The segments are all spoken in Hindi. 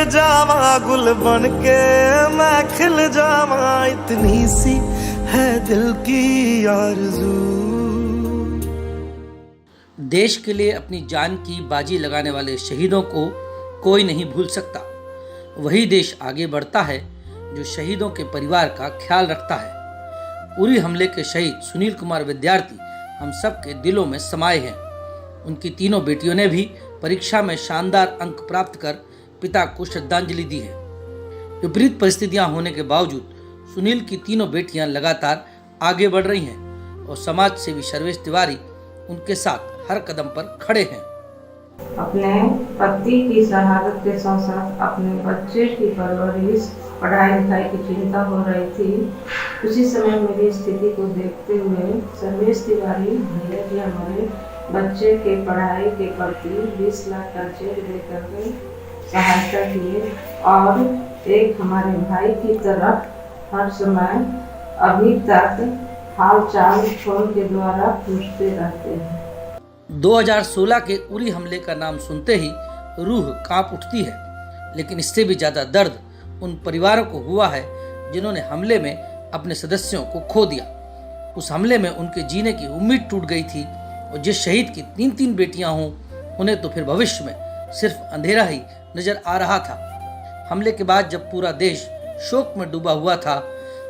जावा गुल बन के, मैं खिल जावा, इतनी सी है दिल की आरज़ू। देश के लिए अपनी जान की बाजी लगाने वाले शहीदों को कोई नहीं भूल सकता। वही देश आगे बढ़ता है जो शहीदों के परिवार का ख्याल रखता है। उरी हमले के शहीद सुनील कुमार विद्यार्थी हम सब के दिलों में समाये हैं। उनकी तीनों बेटियों ने भी परीक्षा में शानदार अंक प्राप्त कर पिता को श्रद्धांजलि दी है। विपरीत परिस्थितियां होने के बावजूद सुनील की तीनों बेटियां लगातार आगे बढ़ रही हैं और समाज सेवी सर्वेश तिवारी उनके साथ हर कदम पर खड़े हैं। अपने पति की शहादत के साथ साथ अपने बच्चे की परवरिश, पढ़ाई लिखाई की चिंता हो रही थी। उसी समय मेरी स्थिति को देखते हुए सर्वेश तिवारी भैया जी हमारे बच्चे के पढ़ाई के प्रति 20 लाख का चेक दे करके सहायता किए और एक हमारे भाई की तरफ हर समय अभी तक हाल चाल फोन के द्वारा पूछते रहते हैं। 2016 के उरी हमले का नाम सुनते ही रूह कांप उठती है, लेकिन इससे भी ज़्यादा दर्द उन परिवारों को हुआ है जिन्होंने हमले में अपने सदस्यों को खो दिया। उस हमले में उनके जीने की उम्मीद टूट गई थी और जिस शहीद की 3 बेटियां हों उन्हें तो फिर भविष्य में सिर्फ अंधेरा ही नजर आ रहा था। हमले के बाद जब पूरा देश शोक में डूबा हुआ था,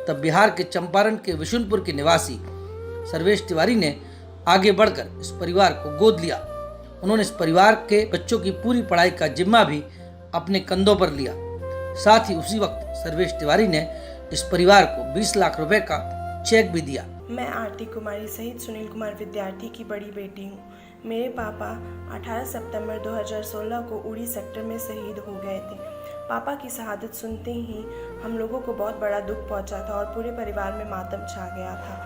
तब बिहार के चंपारण के विशुनपुर के निवासी सर्वेश तिवारी ने आगे बढ़कर इस परिवार को गोद लिया। उन्होंने इस परिवार के बच्चों की पूरी पढ़ाई का जिम्मा भी अपने कंधों पर लिया। साथ ही उसी वक्त सर्वेश तिवारी ने इस परिवार को 20 लाख रुपए का चेक भी दिया। मैं आरती कुमारी सहित सुनील कुमार विद्यार्थी की बड़ी बेटी हूँ। मेरे पापा 18 सितंबर 2016 को उड़ी सेक्टर में शहीद हो गए थे। पापा की शहादत सुनते ही हम लोगों को बहुत बड़ा दुख पहुंचा था और पूरे परिवार में मातम छा गया था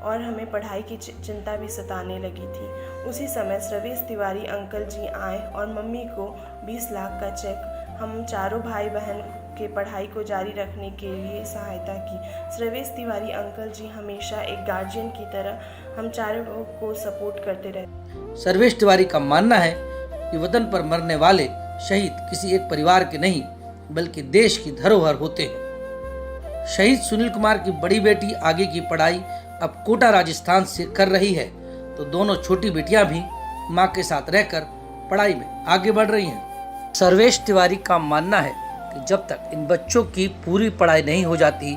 और हमें पढ़ाई की चिंता भी सताने लगी थी। उसी समय सर्वेश तिवारी अंकल जी आए और मम्मी को 20 लाख का चेक हम चारों भाई बहन के पढ़ाई को जारी रखने के लिए सहायता की। सर्वेश तिवारी अंकल जी हमेशा एक गार्जियन की तरह हम चारों को सपोर्ट करते रहे। सर्वेश तिवारी का मानना है कि वतन पर मरने वाले शहीद किसी एक परिवार के नहीं बल्कि देश की धरोहर होते हैं। शहीद सुनील कुमार की बड़ी बेटी आगे की पढ़ाई अब कोटा राजस्थान से कर रही है, तो दोनों छोटी बेटियां भी मां के साथ रहकर पढ़ाई में आगे बढ़ रही हैं। सर्वेश तिवारी का मानना है कि जब तक इन बच्चों की पूरी पढ़ाई नहीं हो जाती,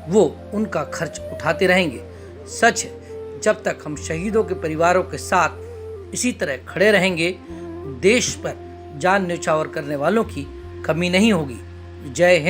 वो उनका खर्च उठाते रहेंगे। सच है, जब तक हम शहीदों के परिवारों के साथ इसी तरह खड़े रहेंगे, देश पर जान न्यौछावर करने वालों की कमी नहीं होगी। जय हिंद।